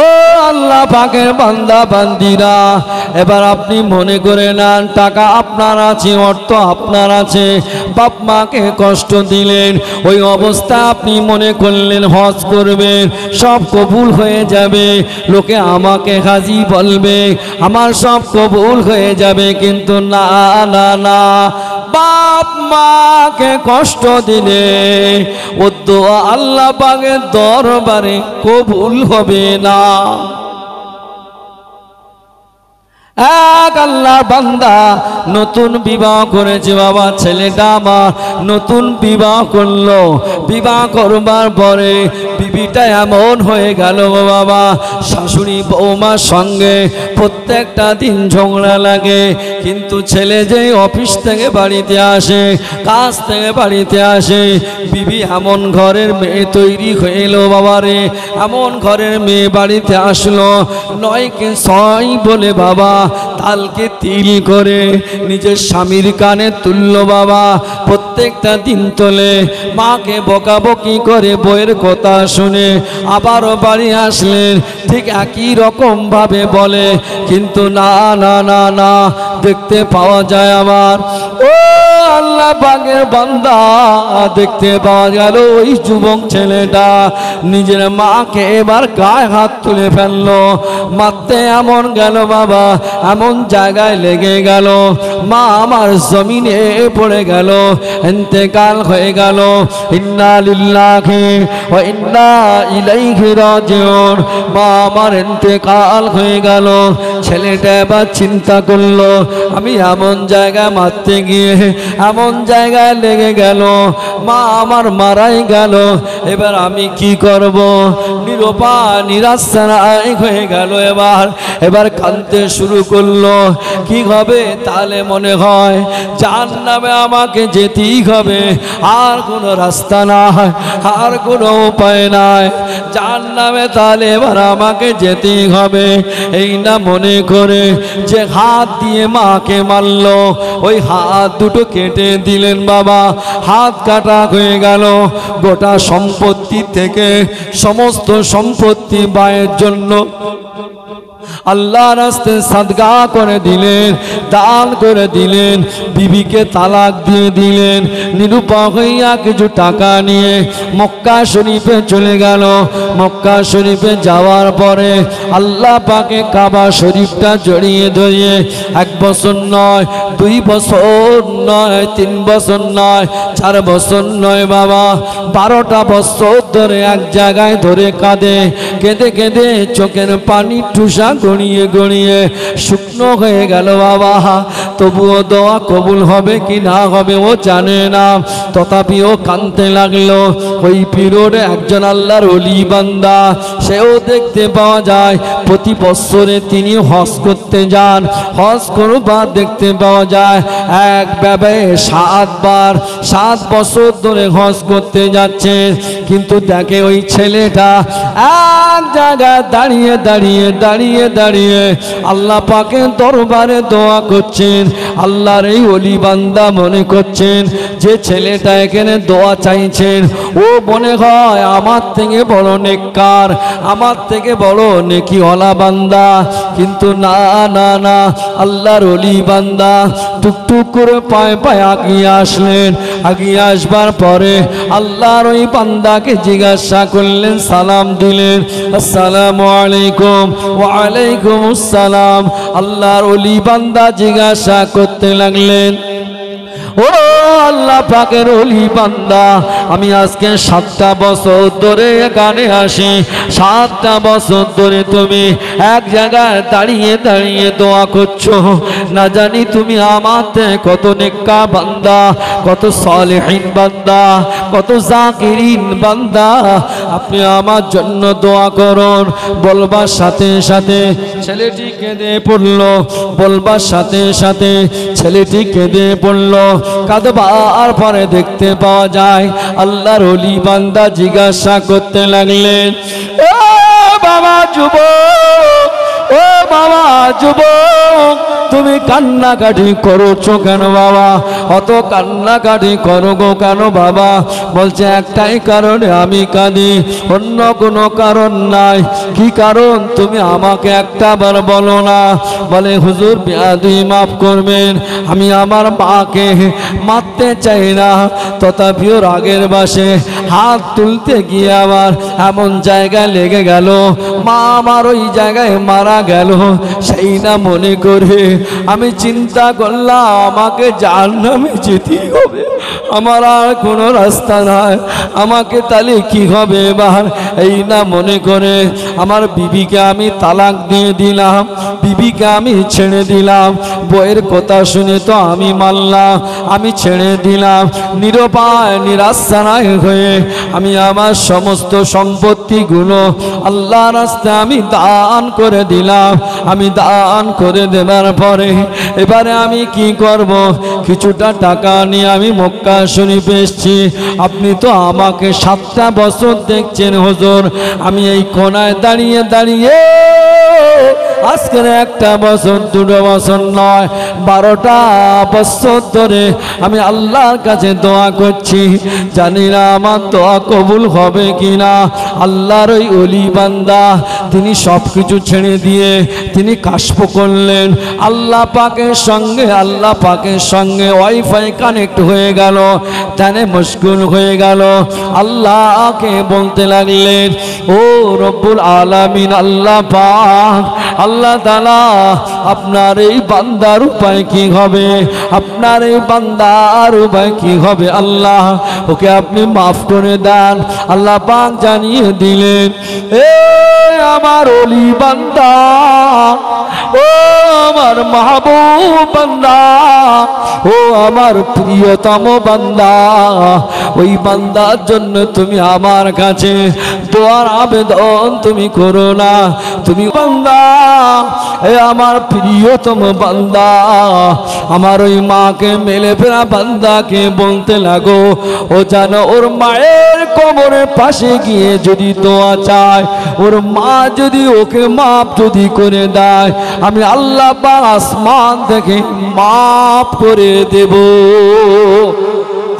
ও আল্লাহ পাকের বান্দা বান্দিরা, এবার আপনি মনে করে নেন টাকা আপনার আছে, অর্থ আপনার আছে, বাপ মাকে কষ্ট দিলেন, ওই অবস্থা আপনি মনে করলেন হজ করবেন, সব কবুল হয়ে যাবে, লোকে আমাকে হাজি বলবে, আমার সব কবুল হয়ে যাবে। কিন্তু না না না, বাপ মাকে কষ্ট দিলে ও দোয়া আল্লাহ পাকের দরবারে কবুল হবে না। এক আল্লাহর বান্দা নতুন বিবাহ করেছে, বাবা ছেলেটা আমার নতুন বিবাহ করলো, বিবাহ করবার পরে বিবিটা এমন হয়ে গেল বাবা, শাশুড়ি বৌমার সঙ্গে প্রত্যেকটা দিন ঝগড়া লাগে। কিন্তু ছেলে যে অফিস থেকে বাড়িতে আসে, কাজ থেকে বাড়িতে আসে, বিবি এমন ঘরের মেয়ে তৈরি হয়ে এলো বাবা রে, এমন ঘরের মেয়ে বাড়িতে আসলো, নয়কে ছয় বলে বাবা তালকে তিল করে নিজের স্বামীর কানে তুললো বাবা, প্রত্যেকটা দিন তোলে, মাকে বকাবকি করে বইয়ের কথা শুনে আবারও বাড়ি আসলেন, ঠিক একই রকম ভাবে বলে। কিন্তু না না না না, দেখতে পাওয়া যায় আমার ও আল্লাহ পাকের বান্দা, দেখতে পাওয়া গেল ওই যুবক ছেলেটা নিজের মাকে এবার গায়ে হাত তুলে ফেললো, মারতে এমন গেল বাবা, এমন জায়গায় লেগে গেল, মা আমার জমিনে পড়ে গেল, ইন্তেকাল হয়ে গেল। ইন্না লিল্লাহি ওয়া ইন্না ইলাইহি রাজিউন, মা আমার ইন্তেকাল হয়ে গেল। ছেলেটা এবার চিন্তা করলো, আমি এমন জায়গায় মারতে গিয়ে এমন জায়গায় লেগে গেল, মা আমার মারাই গেল, এবার আমি কি করব? নিরুপায় নিরাশায় হয়ে গেল। এবার কাঁদতে শুরু করলো, কি হবে? তাহলে মনে হয় জাহান্নামে আমাকে যেতেই হবে, আর কোনো রাস্তা নাই, আর কোনো উপায় নাই, জাহান্নামে তাহলে এবার আমাকে যেতেই হবে। এই না মনে করে যে হাত দিয়ে মাকে মারলো, ওই হাত দুটো কেটে দিলেন বাবা, হাত কাটা হয়ে গেল। গোটা সম্পত্তি থেকে সমস্ত সম্পত্তি মায়ের জন্য আল্লাহর রাস্তায় সাদকা করে দিলেন, দান করে দিলেন, বিবিকে তালাক দিয়ে দিলেন। নিরুপায় হইয়া কিছু টাকা নিয়ে মক্কা শরীফে চলে গেল। মক্কা শরীফে যাওয়ার পরে আল্লাহ পাকে কাবা শরীফটা জড়িয়ে ধরিয়ে 1 বছর নয়, 2 বছর নয়, 3 বছর নয়, 4 বছর নয় বাবা, 12টা বছর ধরে এক জায়গায় ধরে কাঁদে, কেঁদে কেঁদে চোখের পানি টুসা গড়িয়ে গড়িয়ে শুকনো হয়ে গেল বাবা। তবুও দোয়া কবুল হবে কি না হবে ও জানে না, তথাপিও কাঁদতে লাগলো। ওই পিরিয়ডে একজন আল্লাহর ওলি বান্দা, সেও দেখতে পাওয়া যায় প্রতি বছরে তিনি হজ করতে যান। হজ করবার দেখতে পাওয়া যায় এক ব্যবে 7 বার, 7 বছর ধরে হজ করতে যাচ্ছেন। কিন্তু দেখে ওই ছেলেটা এক জায়গায় দাঁড়িয়ে দাঁড়িয়ে দাঁড়িয়ে দাঁড়িয়ে আল্লাহ পাকের দরবারে দোয়া করছেন। আল্লাহর এই ওলি বান্দা মনে করছেন যে ছেলেটা এখানে দোয়া চাইছেন ও মনে হয় আমার থেকে বড় নেককার, আমার থেকে বড় নেকিওয়ালা বান্দা। কিন্তু না না না, আল্লাহর ওলি বান্দা টুকটুক করে পায়ে পায়ে আগিয়ে আসলেন। আগিয়ে আসবার পরে আল্লাহর ওই বান্দাকে জিজ্ঞাসা করলেন, সালাম দিলেন, আসসালামু আলাইকুম। ওয়া আলাইকুম আসসালাম। আল্লাহর ওলি বান্দা জিজ্ঞাসা করতে লাগলেন, ও আল্লাহ পাকের ওলি বান্দা, আমি আজকে 7টা বছর ধরে এখানে আসি, 7টা বছর ধরে তুমি এক জায়গায় দাঁড়িয়ে দাঁড়িয়ে দোয়া করছো, না জানি তুমি আমাতে কত নেককা বান্দা, কত সালেহিন বান্দা, কত জাকিরিন বান্দা, আপনি আমার জন্য দোয়া করুন। বলবার সাথে সাথে ছেলেটি কেঁদে পড়লো, বলবার সাথে সাথে ছেলেটি কেঁদে পড়লো। কাঁদবার পরে দেখতে পাওয়া যায় আল্লাহর ওলি বান্দা জিজ্ঞাসা করতে লাগলেন, ও বাবা যুবক, ও বাবা যুবক, তুমি কান্নাকাটি করছো কেন বাবা? অত কান্নাকাটি করো গো কেন বাবা? বলছে একটাই কারণে আমি কাঁদি, অন্য কোনো কারণ নাই। কি কারণ তুমি আমাকে একটা বার বলো না। বলে হুজুর বেয়াদবি মাফ করবেন, আমি আমার মাকে মারতে চাই না, তথাপিও রাগের বাসে হাত তুলতে গিয়ে আমার এমন জায়গায় লেগে গেল, মা আমার ওই জায়গায় মারা গেল। সেই না মনে করে আমি চিন্তা করলাম আমাকে জাহান্নামে যেতেই হবে, আমার আর কোনো রাস্তা নাই, আমাকে তাহলে কি হবে এবার। এই না মনে করে আমার বিবিকে আমি তালাক দিয়ে দিলাম, বিবিকে আমি ছেড়ে দিলাম। বইয়ের কথা শুনে তো আমি মানলাম, আমি ছেড়ে দিলাম। নিরুপায় নিরাশায় হয়ে আমি আমার সমস্ত সম্পত্তিগুলো আল্লাহর রাস্তায় আমি দান করে দিলাম। আমি দান করে দেবার পরে এবারে আমি কি করব, কিছুটা টাকা নিয়ে আমি মক্কা শরীফে এসেছি। আপনি তো আমাকে 7টা বছর দেখছেন হুজুর, আমি এই কোনায় দাঁড়িয়ে দাঁড়িয়ে আজকের 1টা বছর 2টো বছর নয় 12টা বছর ধরে আমি আল্লাহর কাছে দোয়া করছি, জানি না আমার দোয়া কবুল হবে কিনা। আল্লাহর ওই ওলি বান্দা তিনি সব কিছু ছেড়ে দিয়ে তিনি কাশফ করলেন। আল্লাহ পাকের সঙ্গে ওয়াইফাই কানেক্ট হয়ে গেল, জানে মশগুল হয়ে গেল। আল্লাহকে বলতে লাগলেন, ও রব্বুল আলামিন আল্লাহ পাক, আল্লাহ তাআলা আপনার এই বান্দার উপায় কি হবে, আপনার এই বান্দার উপায় কি হবে আল্লাহ, ওকে আপনি মাফ করে দেন। আল্লাহ পাক জানিয়ে দিলেন, এ আমার ওলি বান্দা, ও আমার মাহবুব বান্দা, ও আমার প্রিয়তম বান্দা, ওই বান্দার জন্য তুমি আমার কাছে দোয়ার আবেদন তুমি করো না। তুমি বান্দা, এ আমার প্রিয়তম বান্দা, আমার ওই মাকে মেলে ফেরা বান্দাকে বলতে লাগো, ও জানো ওর মায়ের কবরের পাশে গিয়ে যদি দোয়া চায়, ওর মা যদি ওকে মাফ যদি করে দেয়, আমি আল্লাহ পাক আসমান থেকে মাফ করে দেব।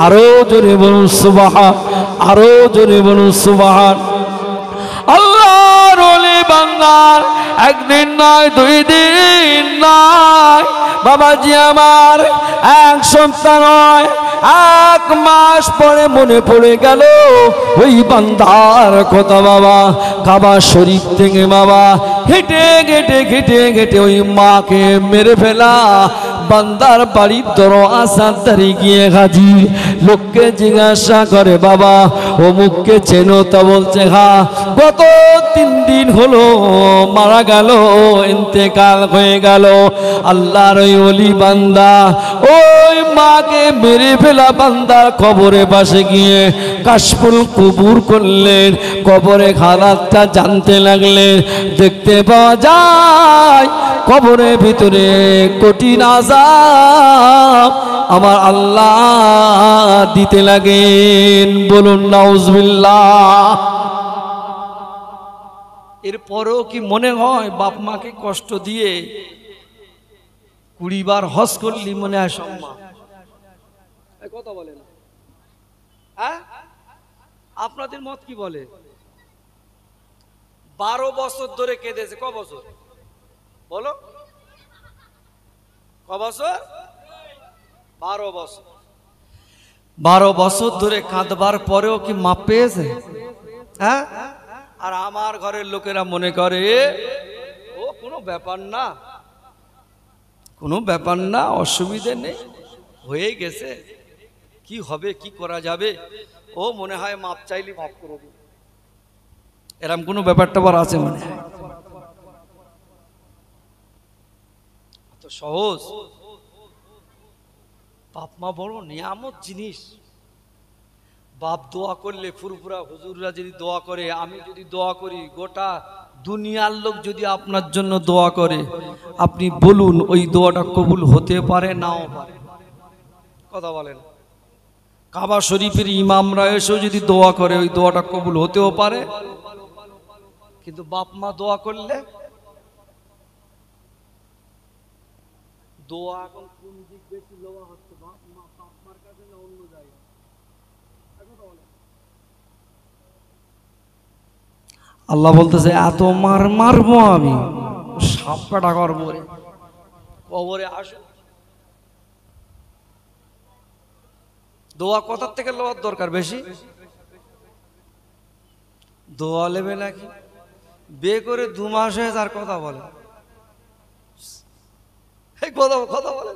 আরো জোরে বলুন সুবহান, আরো জোরে বলুন সুবহান। আল্লাহর ওলি বান্দার একদিন নয় 2 দিন নয় বাবাজি আমার, 1 সপ্তাহ নয় 1 মাস পরে মনে পড়ে গেল ওই বান্দার কথা। বাবা কাবা শরীফ থেকে বাবা হেঁটে হেঁটে হেঁটে হেঁটে ওই মাকে মেরে ফেলা বান্দার বাড়ির দরওয়াজার ধারে গিয়ে হাজির। লোককে জিজ্ঞাসা করে, বাবা অমুককে চেনো? তা বলছে হ্যাঁ, গত 3 দিন হলো মারা গেল, ইন্তেকাল হয়ে গেল। আল্লাহর ওই ওলি বান্দা ওই মাকে মেরে ফেলা বান্দার কবরে পাশে গিয়ে কাশফুল কুবুর করলেন, কবরে হালাতটা জানতে লাগলেন। দেখতে পাওয়া যায় কবরের ভিতরে কঠিন আযাব আমার আল্লাহ দিতে লাগেন। বলুন নাউজুবিল্লাহ। এরপরেও কি মনে হয় বাপ মাকে কষ্ট দিয়ে 20 বার হজ করলি মনে হয় সম্মান? কথা বলেন, হ্যাঁ? আপনাদের মত কি বলে? 12 বছর ধরে কেঁদেছে। ক বছর বলো? ক বছর? 12 বছর। 12 বছর ধরে কাঁদবার পরেও কি মাপ পেয়েছে? হ্যাঁ? আর আমার ঘরের লোকেরা মনে করে ও কোনো ব্যাপার না, কোনো ব্যাপার না, অসুবিধে নেই, হয়ে গেছে, কি হবে, কি করা যাবে, ও মনে হয় মাপ চাইলে মাপ করে দিবে। এরকম কোনো ব্যাপারটা আবার আছে মনে হয়? তো সহজ? বাপ মা বড় নিয়ামত জিনিস। বাপ দোয়া করলে ফুরফুরা হুজুররা যদি দোয়া করে, আমি যদি দোয়া করি, গোটা দুনিয়ার লোক যদি আপনার জন্য দোয়া করে, আপনি বলুন ওই দোয়াটা কবুল হতে পারে নাও পারে। কথা বলেন? কাবা শরীফের ইমামরা এসেও যদি দোয়া করে, ওই দোয়াটা কবুল হতেও পারে, কিন্তু বাপ মা দোয়া করলে দোয়া এখন কোন দিক বেশি লওয়া হচ্ছে, বাপ মার কাছে না অন্য জায়গায়? আল্লাহ বলতেছে এত মারবো আমি, সাপ কাটা করবো, কবরে আসো। দোয়া কোথার থেকে লওয়ার দরকার বেশি? দোয়া নেবে নাকি? বিয়ে করে 2 মাস হয়ে তার কথা বলে, কথা বলে,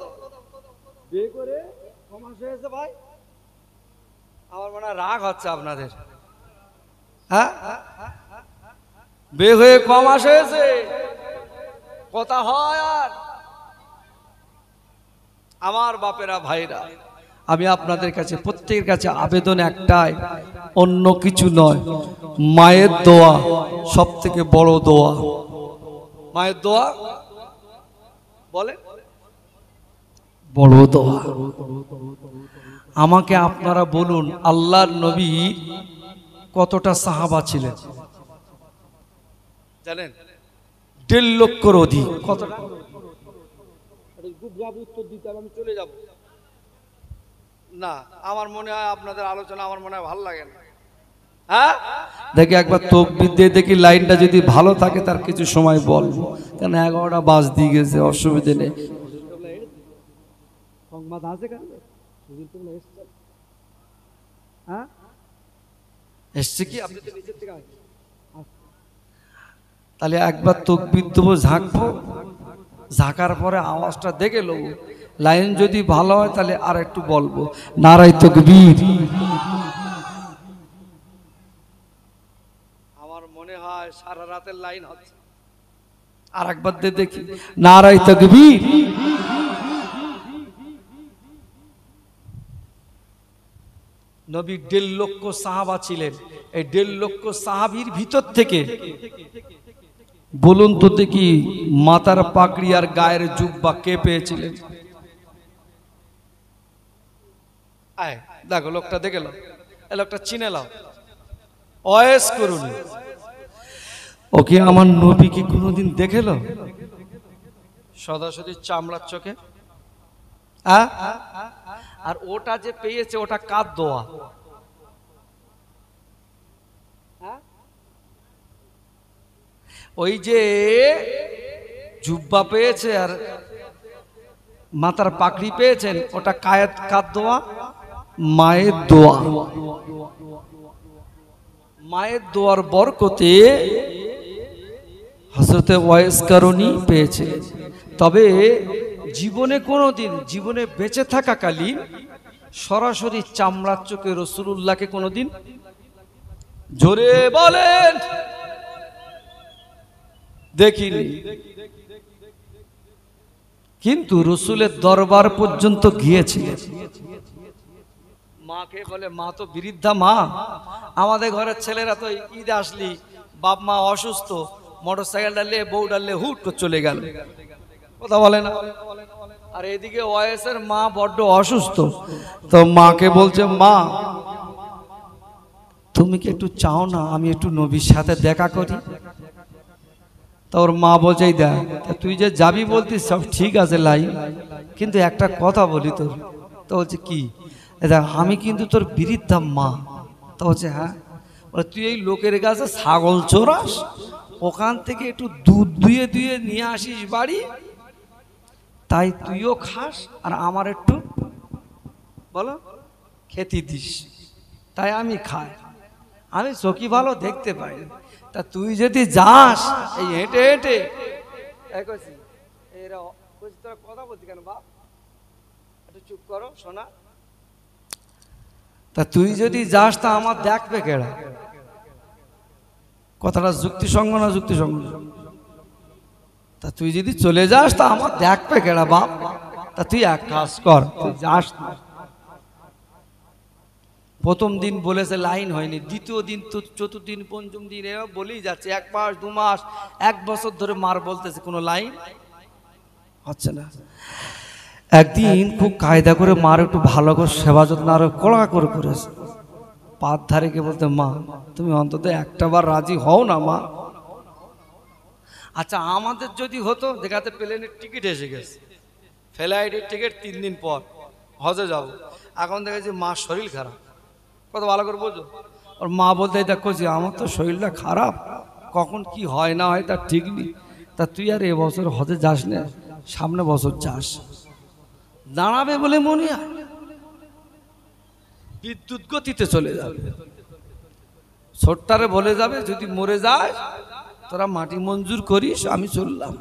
বিয়ে করে 6 মাস হয়েছে ভাই। আমার মনে হয় রাগ হচ্ছে আপনাদের, হ্যাঁ? বিয়ে হয়ে 6 মাস হয়েছে, কথা হয়? আর আমার বাপেরা, ভাইরা, আমি আপনাদের কাছে, প্রত্যেকের কাছে আবেদন একটাই, অন্য কিছু নয়, মায়ের দোয়া সব থেকে বড় দোয়া। মায়ের দোয়া বলে বড় দোয়া। আমাকে আপনারা বলুন, আল্লাহর নবী কতটা সাহাবা ছিলেন জানেন? 1.5 লক্ষর অধিক। কতটা? উত্তর দিতে আমি চলে যাব না, আমার মনে হয় আপনাদের আলোচনা আমার মনে হয় ভালো লাগে না। হ্যাঁ, দেখি একবার তাকবীর দিয়ে দেখি, লাইনটা যদি ভালো থাকে তার কিছু সময় বলবো, কেন 11টা বাজ দিয়ে গেছে, অসুবিধে নেই। সংবাদ আছে কেন? হ্যাঁ, এসছে কি? আপনি তো নিচের থেকে আসেন, তাহলে একবার তাকবীর দেবো, ঝাঁকবো, ঝাঁকার পরে আওয়াজটা দেখে নেব, লাইন যদি ভালো হয় তাহলে আর একটু বলবো নারায়ে তাকবীর। আমার মনে হয় সারা রাতের লাইন হচ্ছে, আর একবার দিয়ে দেখি নারায়ে তাকবীর। নবী 1.5 লক্ষ সাহাবা ছিলেন। এই 1.5 লক্ষ সাহাবীর ভিতর থেকে বলুন তো দেখি, মাথার পাগড়ি আর গায়ের জুব্বা কে পেয়েছিলেন? আয় দেখো, লোকটা দেখে নাও, এই লোকটা চিনে নাও, ওয়েস করুন। ওকে আমার নবী কি কোনোদিন দেখে নাও সরাসরি চামড়ার চোখে? আর ওটা যে পেয়েছে ওটা কার দোয়া? ওই যে জুব্বা পেয়েছে আর মাথার পাগড়ি পেয়েছেন, ওটা কার দোয়া? মায়ের দোয়া। মায়ের দোয়ার বরকতে হযরতে ওয়াইস কারণী পেয়েছে। তবে জীবনে কোনোদিন, জীবনে বেঁচে থাকাকালীন সরাসরি চামড়ার চোখে রাসূলুল্লাহকে কোনোদিন, জোরে বলেন, দেখিনি। কিন্তু রসুলের দরবার পর্যন্ত গিয়েছিলেন। মাকে বলে, মা তো বৃদ্ধা মা, আমাদের ঘরের ছেলেরা তো ঈদ আসলি বাপ মা অসুস্থ, মোটরসাইকেল ডাললে বউ ডাললে হুট করে চলে গেল, কথা বলে না। আর এদিকে ওয়াইসের মা বড্ড অসুস্থ, তো মাকে বলছে, মা তুমি কি একটু চাও না আমি একটু নবীর সাথে দেখা করি? তোর মা বলছে, দেখ তুই যে যাবি বলতিস সব ঠিক আছে লাই, কিন্তু একটা কথা বলি তোর। তো বলছে কি? দেখ আমি কিন্তু তোর বৃদ্ধা মা। তো বলছে হ্যাঁ। বলে তুই এই লোকের কাছে ছাগল চোরাস, ওখান থেকে একটু দুধ দুয়ে দুয়ে নিয়ে আসিস বাড়ি, তাই তুইও খাস আর আমার একটু বলো খেতে দিস, তাই আমি খাই। আমি চোখি ভালো দেখতে পাই, তা তুই যদি যাস এই হেঁটে হেঁটে, তোরা কথা বলছি কেন বাপ, একটু চুপ করো শোনা, তা তুই যদি যাস তা আমার দেখবে কেডা? কথাটা যুক্তিসঙ্গ না যুক্তিসঙ্গ? তা তুই যদি চলে যাস তা আমার দেখবে কেডা বাপ? তা তুই এক কাজ কর, তুই যাস না। প্রথম দিন বলেছে লাইন হয়নি, দ্বিতীয় দিন, তো চতুর্থ দিন, পঞ্চম দিন, এবার বলেই যাচ্ছে, 1 মাস 2 মাস 1 বছর ধরে মার বলতেছে, কোনো লাইন হচ্ছে না। একদিন খুব কায়দা করে মার একটু ভালো করে সেবা যত্ন আরো কড়া করে করেছে। পাত ধারে কে বলতে, মা তুমি অন্তত একটা বার রাজি হও না মা। আচ্ছা আমাদের যদি হতো, দেখাতে প্লেনের টিকিট এসে গেছে, ফ্লাইটের টিকিট 3 দিন পর হজে যাব, এখন দেখেছি মা শরীর খারাপ, কত ভালো করে বোঝো। ওর মা বলতে দেখো যে আমার তো শরীরটা খারাপ, কখন কি হয় না হয় তার ঠিক নেই, তা তুই আর এবছর হজে যাস না, সামনে বছর যাস। দাঁড়াবে বলে মনে হয় বিদ্যুৎ গতিতে চলে যাবে। ছোট্টারে বলে যাবে যদি মরে যায় তোরা মাটি মঞ্জুর করিস, আমি চললাম।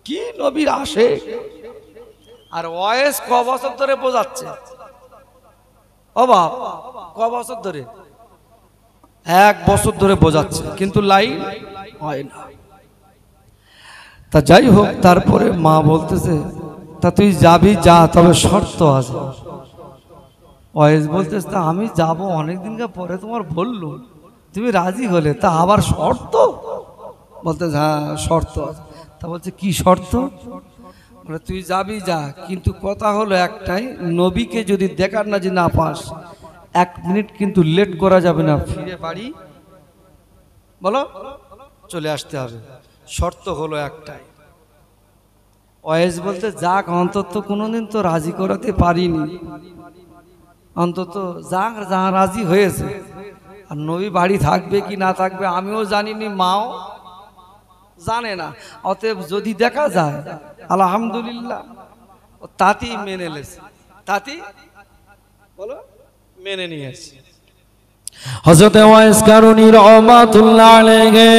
কি নবীর আসে। আর ওয়েস ক বছর ধরে বোঝাচ্ছে, অবাক ক বছর ধরে, 1 বছর ধরে বোঝাচ্ছে, কিন্তু লাইন হয় না। তা যাই হোক, তারপরে মা বলতেছে তা তুই যাবি যা, তবে শর্ত আছে। ওয়েস বলতেছে তা আমি যাব, অনেকদিনকে পরে তোমার বললো, তুমি রাজি হলে, তা আবার শর্ত? বলতেছে হ্যাঁ শর্ত আছে। তা বলছে কি শর্ত? বলে তুই যাবি যা, কিন্তু কথা হলো একটাই, নবীকে যদি দেখার না যে না পাস, 1 মিনিট কিন্তু লেট করা যাবে না, ফিরে বাড়ি বলো চলে আসতে হবে। শর্ত হলো একটাই। ওয়েস বলতে যাক, অন্তত কোনোদিন তো রাজি করাতে পারিনি, অন্তত যাক যা রাজি হয়েছে। আর নবী বাড়ি থাকবে কি না থাকবে আমিও জানিনি, মাও জানে না, অতএব যদি দেখা যায় আলহামদুলিল্লাহ। ও তাতেই মেনে নিয়েছে, তাতেই বলো মেনে নিয়েছে। হযরত ওয়াইস কারুনী রাহমাতুল্লাহ আলাইহি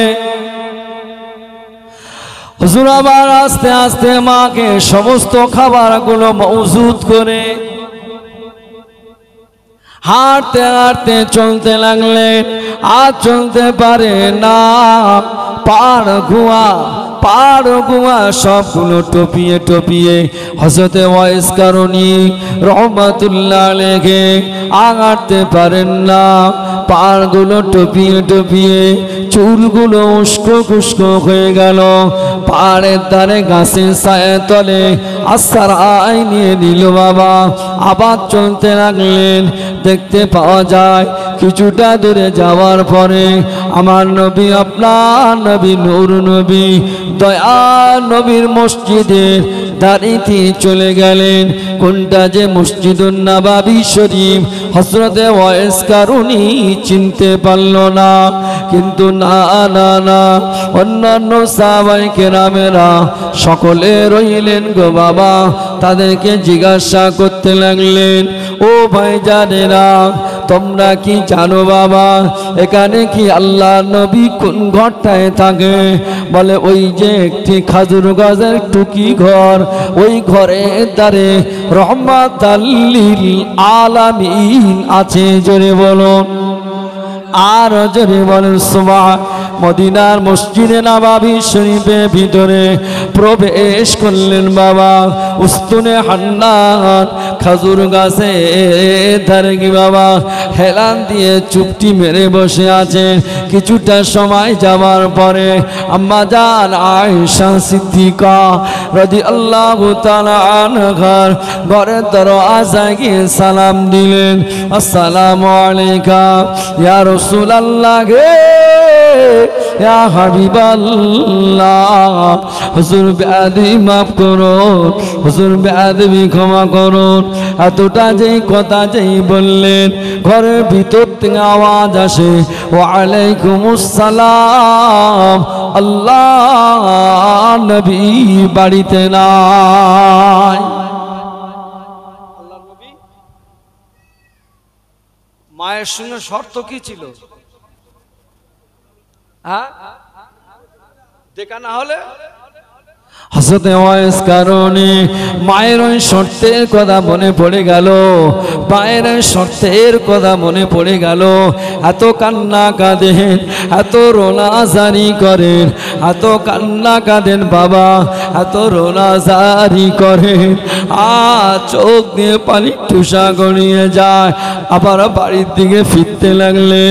হুজুর আবার আস্তে আস্তে মাকে সমস্ত খাবারগুলো মওজুদ করে হাঁটতে হাঁটতে চলতে লাগলেন। আর চলতে পারে না, পাড় গুয়া সবগুলো টপিয়ে টপিয়ে হযরত ওয়াইস কারুনী রাহমাতুল্লাহ আলাইহি হাঁটতে পারেন না। পাড়গুলো টপিয়ে টপিয়ে চুলগুলো উস্কো খুস্কো হয়ে গেল। পাড়ের ধারে গাছের ছায়া তলে আশ্রয় নিয়ে নিল বাবা। আবার চলতে লাগলেন। দেখতে পাওয়া যায় কিছুটা দূরে যাওয়ার পরে আমার নবী, আপনার নবী, নূর নবী, দয়া নবীর মসজিদের দাঁড়িয়ে চলে গেলেন। কোনটা যে মসজিদুন নববী শরীফ হযরত ওয়াইস কারুনী চিনতে পারল না। কিন্তু না না না, অন্যান্য সাহাবায়ে কেরামেরা সকলে রইলেন গো বাবা। তাদেরকে জিজ্ঞাসা করতে লাগলেন, ও ভাইজানেরা তোমরা কি জানো বাবা এখানে কি আল্লাহ নবী কোন ঘরটায় থাকে? বলে ওই যে একটি খাজুর গাছের টুকি ঘর, ওই ঘরের দ্বারে রহমাতাল লিল আলামিন আছে। জোরে বলো, আর জোরে বলেন সুবহান। মদিনার মসজিদে নববী শরীফের ভিতরে প্রবেশ করলেন বাবা। উস্তুনে হান্নান খাজুর গাছে ধারে কি বাবা হেলান দিয়ে চুপটি মেরে বসে আছেন। কিছুটা সময় যাওয়ার পরে আম্মা জান আয়েশা সিদ্দিকা রাদিয়াল্লাহু তাআলা আনহার ঘরের দরজায় গিয়ে সালাম দিলেন, আসসালামু আলাইকা ইয়া রাসূলুল্লাহ গে ইয়া হাবিবাল্লাহ। হুজুর বেয়াদবি মাফ করুন, হুজুর বেয়াদবি ক্ষমা করুন। এতটা যেই কথা যেই বললেন ঘরের ভিতর থেকে আওয়াজ আসে, ওয়া আলাইকুমুস সালাম, আল্লাহ নবী বাড়িতে নাই। আল্লাহ নবী মায়ের সঙ্গে শর্ত কি ছিল? হ্যাঁ, দেখা না হলে হযরত ওয়াইস কারুনী মায়ের ওই শর্তের কথা মনে পড়ে গেল, মায়ের শর্তের কথা মনে পড়ে গেল। এত কান্না কাঁদেন, এত রোনাজারি করেন, এত কান্না কাঁদেন বাবা, এত রোনাজারি করেন, চোখ দিয়ে পানি টুসা গড়িয়ে যায়। আবার বাড়ির দিকে ফিরতে লাগলে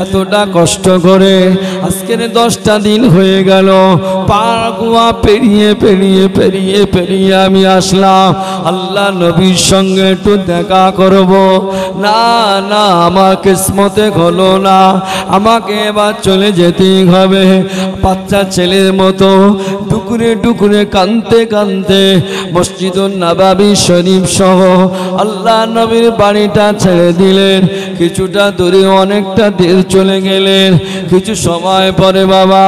এতটা কষ্ট করে আজকের 10টা দিন হয়ে গেল। পাগুয়া পেরিয়ে পেরিয়ে পেরিয়ে পেরিয়ে আমি আসলাম আল্লাহ নবীর সঙ্গে একটু দেখা করব। না না, আমার কিসমতে হলো না, আমাকে এবার চলে যেতেই হবে। বাচ্চা ছেলের মতো টুকুর ডুকরে ডুকরে কানতে কানতে মসজিদুন নববী শরীফ সহ আল্লাহ নবীর বাড়িটা ছেড়ে দিলেন। কিছুটা দূরে অনেকটা দূর চলে গেলেন। কিছু সময় পরে বাবা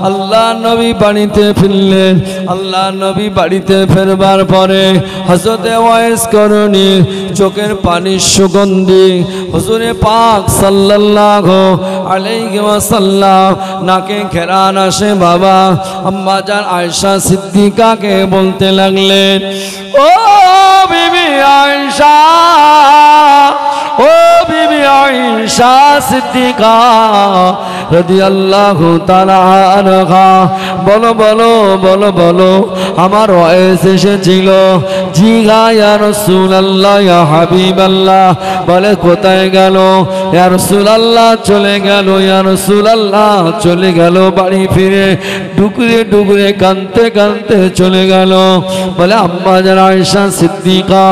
আল্লাহ নবী বাড়িতে ফিরলেন। আল্লাহ নবী বাড়িতে ফেরবার পরে হযরতে ওয়াইস করণী চোখের পানির সুগন্ধি হুজুরে পাক সাল্লাল্লাহু আলাইহি ওয়াসাল্লাম নাকে ঘেরান আসে বাবা। আম্মা জান আয়েশা সিদ্দিকাকে বলতে লাগলেন, ও বিবি আয়েশা, ও বিবি আয়েশা সিদ্দিকা রাদিয়াল্লাহু তাআলা আনহা, বলো বলো বলো বলো আমার ওয়াইস এসেছিল। জি ইয়া রাসূলুল্লাহ ইয়া হাবিবাল্লাহ। বলে কোথায় গেল? ইয়া রাসূলুল্লাহ চলে গেল, ইয়া রাসূলুল্লাহ চলে গেল। বাড়ি ফিরে ডুকরে ডুকরে কাঁদতে কাঁদতে চলে গেল। বলে আম্মা জান আয়েশা সিদ্দিকা,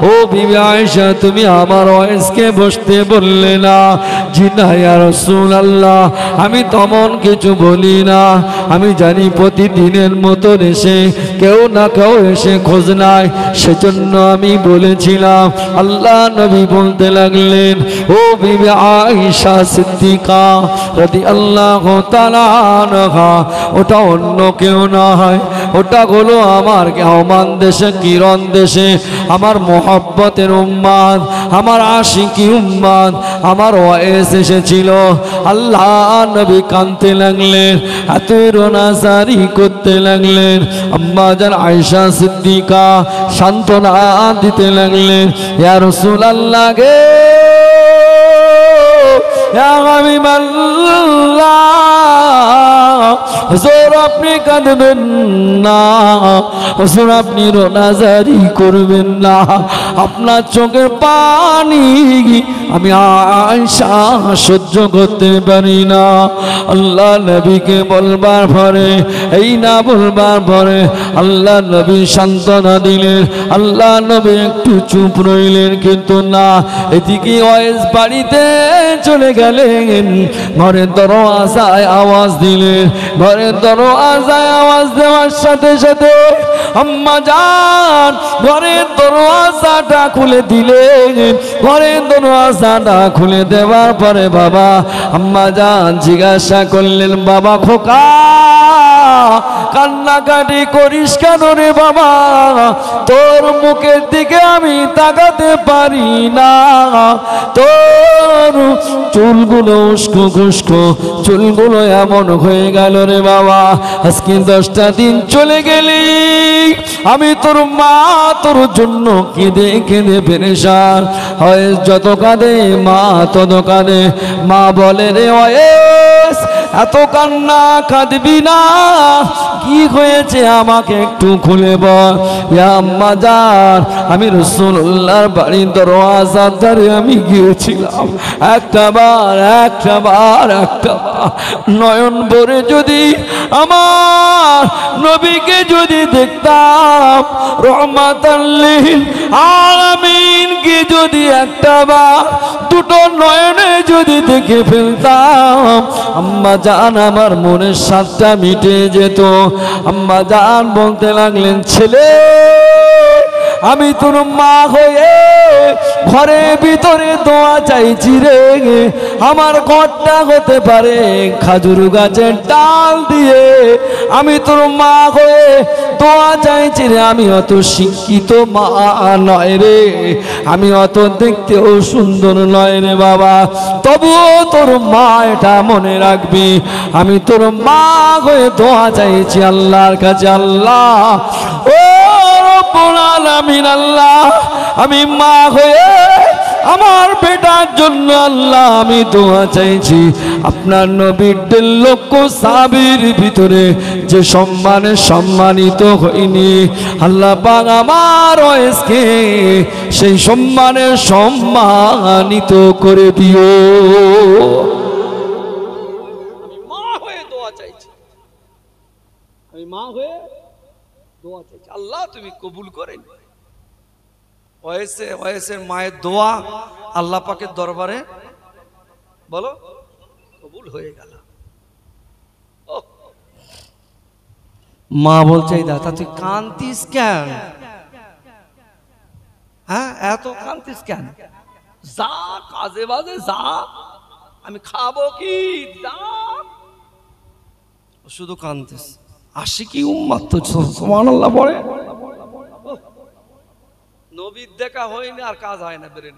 ও বিবি আয়েশা তুমি আমার ওয়াইসকে বসতে বললে না? জি না ইয়া রাসূলুল্লাহ, আমি তেমন কিছু বলি না। আমি জানি প্রতিদিনের মতো এসে কেউ না কেউ এসে খোঁজ নাই, সেজন্য আমি বলেছিলাম। আল্লাহ নবী বলতে লাগলেন, ও বিবি আয়েশা সিদ্দিকা রাদিয়াল্লাহু তাআলা আনহা, ওটা অন্য কেউ না হয়, ওটা হলো আমার কেওমান দেশে কিরণ দেশে আমার মোহাব্বতের উম্মাদ, আমার আশিকি উম্মাদ, আমার ওয়াইস এসেছিল। আল্লাহ নবী কাঁদতে লাগলেন, এত রোনাজারি করতে লাগলেন। আম্মা জান আয়েশা সিদ্দিকা সান্ত্বনা দিতে লাগলেন, ইয়া রাসূলুল্লাহ গে, ইয়া হাবিবাল্লাহ, হুজুর আপনি কাঁদবেন না, হুজুর আপনি রোনাজারি করবেন না, আপনার চোখের পানি আমি আয়েশা সহ্য করতে পারি না। আল্লাহ নবীকে বলবার পরে, এই না বলবার পরে আল্লাহ নবী সান্ত্বনা দিলেন। আল্লাহ নবী একটু চুপ রইলেন, কিন্তু না, এদিকে ওয়াইস বাড়িতে চলে গেলেন। ঘরের দরওয়াজায় আওয়াজ দিলেন। ঘরের দরওয়াজায় আওয়াজ দেওয়ার সাথে সাথে আম্মা জান ঘরের দরওয়াজাটা খুলে দিলেন। ঘরের দরওয়াজাটা খুলে দেওয়ার পরে বাবা আম্মা জান জিজ্ঞাসা করলেন, বাবা খোকা কান্নাকাটি করিস কেন রে বাবা? তোর মুখের দিকে আমি তাকাতে পারি না, তোর চুলগুলো উস্কো খুস্কো, চুলগুলো এমন হয়ে গেল রে বাবা। আজকে 10টা দিন চলে গেলি, আমি তোর মা তোর জন্য কেঁদে কেঁদে পেরেশান। হয় যত কাঁদে মা তত কাঁদে। মা বলে রে ওয়াইস এত কান্না কাঁদবি না, কি হয়েছে আমাকে একটু খুলে বল। ইয়া আম্মা জান আমি রাসূলুল্লাহর বাড়ির দরওয়াজার ধারে আমি গিয়েছিলাম। একটা বার নয়ন ভরে যদি আমার নবীকে যদি দেখতাম, রহমাতাল লিল আলামিনকে যদি একটা বার দুটো নয়নে যদি দেখে ফেলতাম, আম্মা জান আমার মনের স্বাদটা মিটে যেত। আম্মা জান বলতে লাগলেন, ছেলে আমি তোর মা হয়ে ঘরের ভিতরে দোয়া চাইছি রে। আমার ঘরটা হতে পারে খাজুর গাছের ডাল দিয়ে। আমি তোর মা হয়ে দোয়া চাইছি রে। আমি অত শিক্ষিত মা নয় রে, আমি অত দেখতেও সুন্দর নয় রে বাবা, তবুও তোর মা এটা মনে রাখবি। আমি তোর মা হয়ে দোয়া চাইছি আল্লাহর কাছে। আল্লাহ ও রব্বুল আলামিন, আল্লাহ আমি মা হয়ে আমার বেটার জন্য আল্লাহ আমি দোয়া চাইছি। আপনার নবীর 1.5 লক্ষ সাহাবীর ভিতরে যে সম্মানে সম্মানিত হইনি, আল্লাহ পাক আমার ওয়াইসকে সেই সম্মানে সম্মানিত করে দিও। আমি মা হয়ে দোয়া চাইছি, আমি মা হয়ে দোয়া চাইছি, আল্লাহ তুমি কবুল করেন। ওয়াইসের মায়ের দোয়া আল্লাহ পাকের দরবারে বলো কবুল হয়ে গেল। মা বলছে এই দাদা তুই কান্তিস কেন, হ্যাঁ এত কান্তিস কেন, যা কাজে বাজে যা, আমি খাবো কি, যা। শুধু কান্তিস। আশিকি উম্মাত তো সুবহানাল্লাহ পড়ে। নবীর দেখা হয়নি আর কাজ হয় না, বেরেন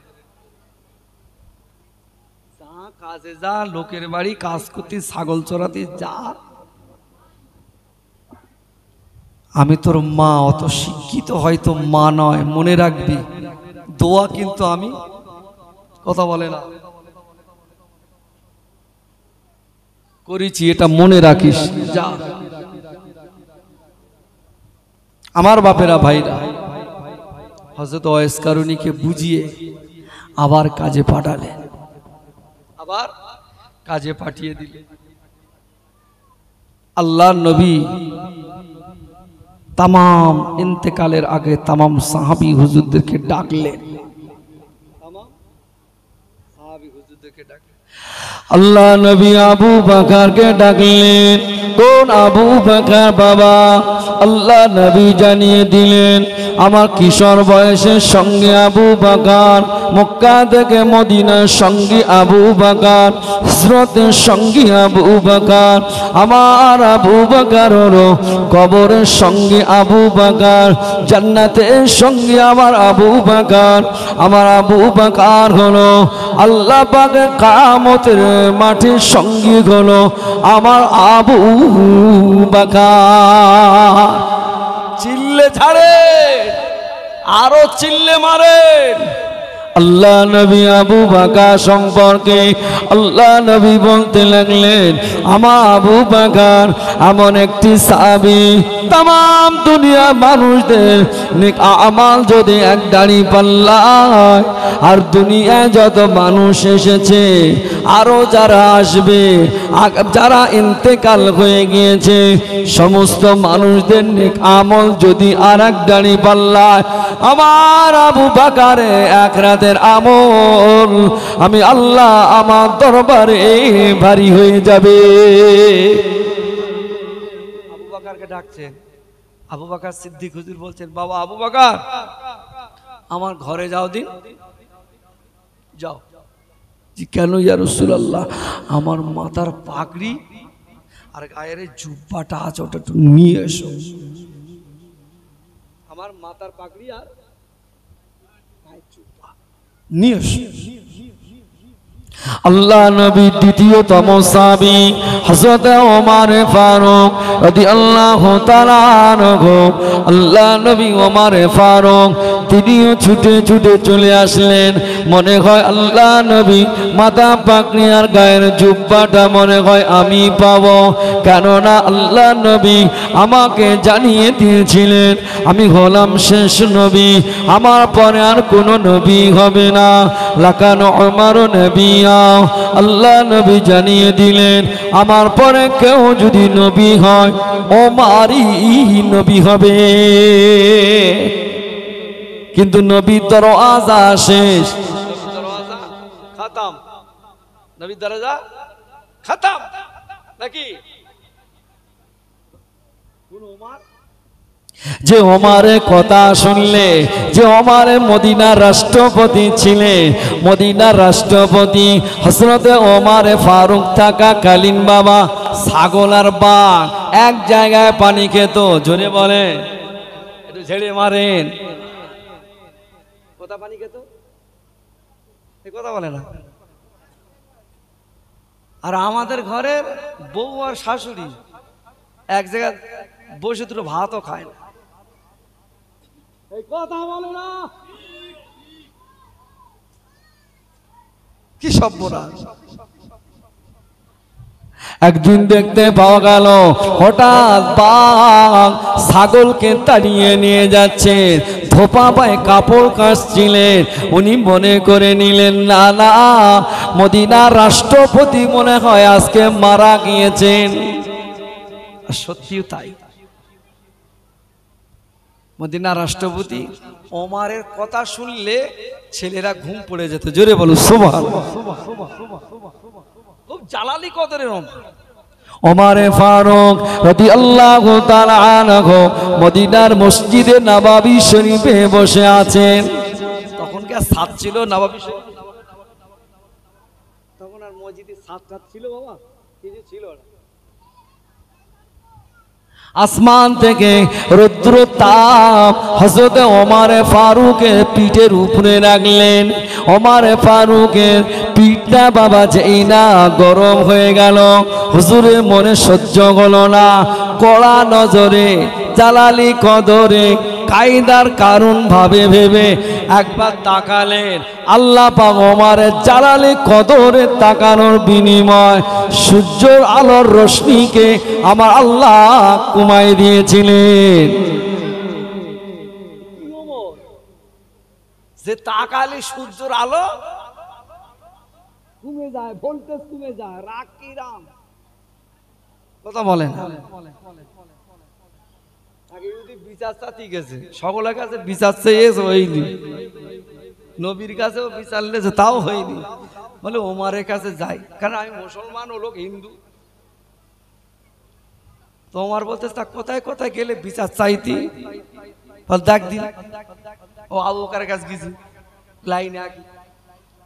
যা কাজে যা, লোকের বাড়ি কাজ করতে, ছাগল চড়াতে যা। আমি তোর মা, অত শিক্ষিত হয়তো মা নয়, মনে রাখবি দোয়া কিন্তু আমি, কথা বলে না, করেছি, এটা মনে রাখিস যা। আমার বাপেরা ভাইরা হযরত ওয়াইস কারুনীকে বুঝিয়ে আবার কাজে পাঠালেন, আবার কাজে পাঠিয়ে দিলেন। আল্লাহর নবী तमाम इंतकालेर आगे तमाम साहाबी हुजूरদেরকে ডাকলেন, अल्लाह नबी आबू बकर के डाकलें, कौन आबू बकर बाबा, अल्लाह नबी जानिए दिलें आमार किशोर बयसेर संगे आबू बकर, मक्का थेके मदिनार संगी आबू बकर, हिजरतेर संगी आबू बकर, आमार आबू बकर हलो कबरेर संगी आबू बकर, जान्नातेर संगी आमार आबू बकर, आमार आबू बकर हलो अल्लाह पाकेर कियामतेर माठे संगी हलो आमार आबू बकर। चिल्ले छाड़े आरो चिल्ले मारे। अल्लाह नबी आबू बकर सम्पर्के अल्लाह नबी बोलते लागलेन, आमार आबू बकर एमन एकटी साहाबी, तमाम दुनिया मानुषदेर नेक आमाल जोदि एक दाड़ी पाल्ला और दुनिया जत मानुष एसेछे आरो जारा आसबे, जारा इंतेकाल हये गियेछे समस्त मानुषदेर नेक आमल जोदि आरेक दाड़ी पाल्ला आमार आबू बकरे एक रातेर आमल आमी आल्लाह आमार दरबारे भारी हये जाबे। आबू बकरके डाकছেন, आबू बकर सिद्दीक हुजूर बोलছেন, बाबा आबू बकर आमार घरे जाओ दिन, जाओ। जी केन या रासूलुल्लाह, आमार माथार पागड़ी और गाয়ের जुब्बाटा আছে ওটা একটু নিয়ে এসো। আমার মাথার পাগড়ি আর গায়ের জুব্বা নিয়ে এসো। अल्लाह नबी द्वितीयतम साहाबी हज़रत उमर फारूक রাদিয়াল্লাহু তাআলা আনহু, अल्लाह नबी उमर फारूक তিনিও ছুটে ছুটে চলে আসলেন। মনে হয় আল্লাহ নবী মাথা পাগড়ি আর গায়ের জুব্বাটা মনে হয় আমি পাবো, কেননা আল্লাহ নবী আমাকে জানিয়ে দিয়েছিলেন আমি হলাম শেষ নবী, আমার পরে আর কোনো নবী হবে না। লাকান উমর নবিয়া, আল্লাহ নবী জানিয়ে দিলেন আমার পরে কেউ যদি নবী হয় ওমরই নবী হবে। কিন্তু নবীর দরওয়াজা শেষ, দরওয়াজা খতম, নবীর দরজা খতম নাকি? কোন ওমর যে ওমরের কথা শুনলে, যে ওমরে মদিনার রাষ্ট্রপতি ছিলেন, মদিনার রাষ্ট্রপতি হযরতে ওমরে ফারুক থাকাকালীন বাবা ছাগল আর বাঘ এক জায়গায় পানি খেত, জোরে বলে একটু ঝেড়ে মারেন, কোথা পানি খেত এই কথা বলে না। আর আমাদের ঘরের বউ আর শাশুড়ি এক জায়গায় বসে দুটো ভাতও খায় না, এই কথা বলে না। কি সর্বনাশ। একদিন দেখতে পাওয়া গেল হঠাৎ বাঘ ছাগলকে তাড়িয়ে নিয়ে যাচ্ছে, ধোপা পায়ে কাপড় কাচছিলেন, উনি মনে করে নিলেন না না মদিনার রাষ্ট্রপতি মনে হয় আজকে মারা গিয়েছেন। আর সত্যিও তাই, মদিনার রাষ্ট্রপতি ওমরের কথা শুনলে ছেলেরা ঘুম পড়ে যেত, জোরে বলো সুবহানাল্লাহ। খুব জালালি কদরের ওমর। ওমরে ফারুক রাদিয়াল্লাহু তাআলা আনহু মদিনার মসজিদে নববী শরীফে বসে আছেন। তখন কি ছাদ ছিল নববী শরীফ? তখন আর মসজিদে ছাদ ছিল বাবা? কিছু ছিল না। আসমান থেকে রৌদ্র তাপ হযরত ওমর ফারুকের পিঠের উপরে রাখলেন। ওমর ফারুকের পিঠটা বাবা যেই না গরম হয়ে গেল, হুজুরের মনে সহ্য হলো না। কড়া নজরে জালালি কদরে কায়দার কারণ ভাবে ভেবে একবার তাকালেন। আল্লাহ পাক ওমরের জালালি কদরে তাকানোর বিনিময় সূর্যের আলোর রশ্মিকে আমার আল্লাহ কমাই দিয়েছিলেন। যে তাকালে সূর্যের আলো কমে যায়, ভোল্টেজ কমে যায়, রাগ কি রাম কথা বলেন। বিচার চাতি গেছে, সকলের কাছে বিচার চেয়েছে, হয়নি। নবীর কাছেও বিচার লেছে, তাও হয়নি। বলে ওমরের কাছে যাই, কারণ আমি মুসলমান, ও লোক হিন্দু। তো ওমর বলতে কোথায় কোথায় গেলে বিচার চাইতি, ডাক দিন। ও আবু বকরের কাছে গেছি, লাইন আগে।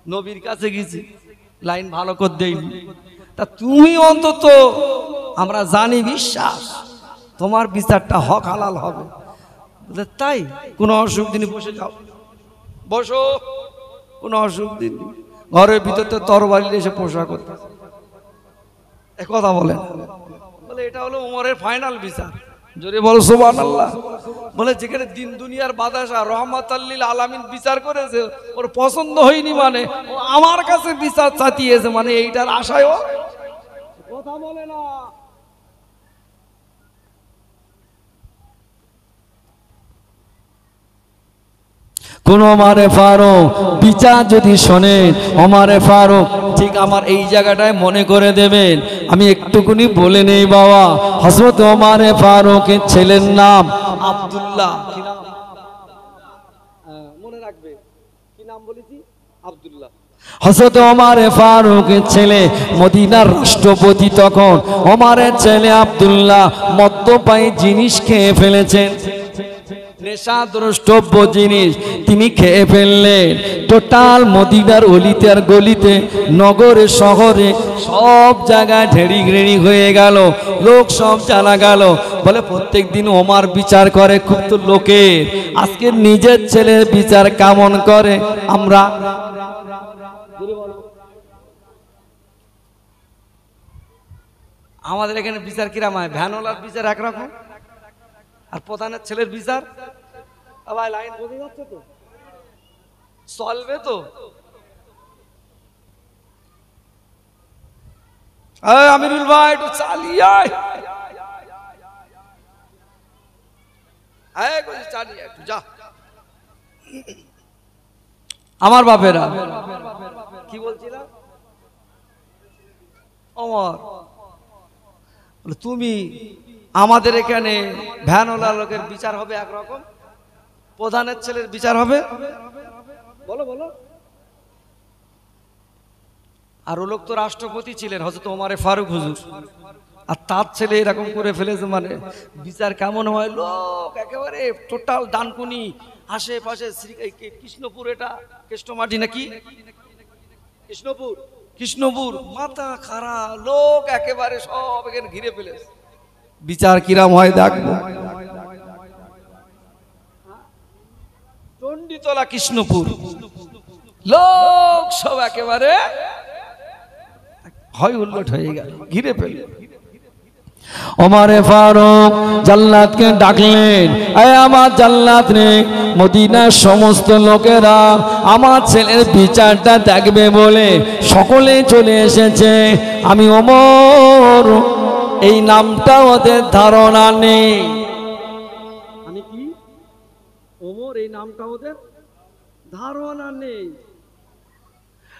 নবীর কাছে গেছি, লাইন ভালো করে দেয়নি। তা তুমি অন্তত আমরা জানি বিশ্বাস তোমার বিচারটা হক হালাল হবে, তাই কোনো অসুখ দিনই বসে যাও, বসো, কোনো অসুখ দিন। ঘরের ভিতর তো তরবারি এসে পোশাক করতে কথা বলেন। বলে এটা হলো ওমরের ফাইনাল বিচার। জোরে বলো সুবহানাল্লাহ। বলে যেখানে দিন দুনিয়ার বাদশা রহমাতুল লিল আলামিন বিচার করেছে, ওর পছন্দ হয়নি মানে ও আমার কাছে বিচার চাতিয়েছে, মানে এইটার আশায় ও কথা বলে না। কোন ওমরে ফারুক বিচার যদি শোনেন, ওমরে ফারুক ঠিক আমার এই জায়গাটায় মনে করে দেবেন। আমি একটুকুনি বলে নেই বাবা, হযরত ওমরে ফারুকের ছেলের নাম আব্দুল্লাহ। কি নাম মনে রাখবে? কি নাম বলেছি? আব্দুল্লাহ। হযরত ওমরে ফারুকের ছেলে মদিনার রাষ্ট্রপতি তখন। ওমরের ছেলে আব্দুল্লাহ মদ্যপায়ী জিনিস খেয়ে ফেলেছেন, নেশা দ্রষ্টব্য জিনিস তিনি খেয়ে ফেললেন। টোটাল মদিনার অলিতে আর গলিতে, নগরে শহরে সব জায়গায় ঢেড়ি ঘেড়ি হয়ে গেল, লোক সব জানা গেল। বলে প্রত্যেক দিন ওমর বিচার করে খুব তো লোকের, আজকে নিজের ছেলের বিচার কেমন করে আমরা। আমাদের এখানে বিচার কিরাম হয়, ভ্যানওয়ালার বিচার একরকম, আর প্রধানের ছেলের বিচার ভাই লাইন বোঝা যাচ্ছে তো, চলবে তো। আমিরুল ভাই একটু চালিয়ে একটু যা। আমার বাপেরা কি বলছিলাম, ওমর তুমি আমাদের এখানে ভ্যানওয়ালা লোকের বিচার হবে একরকম, প্রধানের ছেলের বিচার হবে, বলো বলো। আর ও লোক তো রাষ্ট্রপতি ছিলেন হযরত ওমরে ফারুক হুজুর, আর তার ছেলে এরকম করে ফেলেছে, মানে বিচার কেমন হয়। লোক একেবারে টোটাল ডানকুনি, আশেপাশে কৃষ্ণপুর, এটা কৃষ্ণমাটি নাকি কৃষ্ণপুর, কৃষ্ণপুর মাথা খারা লোক একেবারে সব এখানে ঘিরে ফেলেছে। বিচার কিরাম হয় দেখবো। চণ্ডীতলা কৃষ্ণপুর, লোক সব একেবারে হয় উল্লট হয়ে গেল, ঘিরে ফেলে। ওমরে ফারুক জাল্লাদকে ডাকলেন, এই আমার জাল্লাদ রে, মদিনার সমস্ত লোকেরা আমার ছেলের বিচারটা দেখবে বলে সকলে চলে এসেছে। আমি ওমর, এই নামটা ওদের ধারণা নেই। আমি কি ওমর, এই নামটা ওদের ধারণা নেই।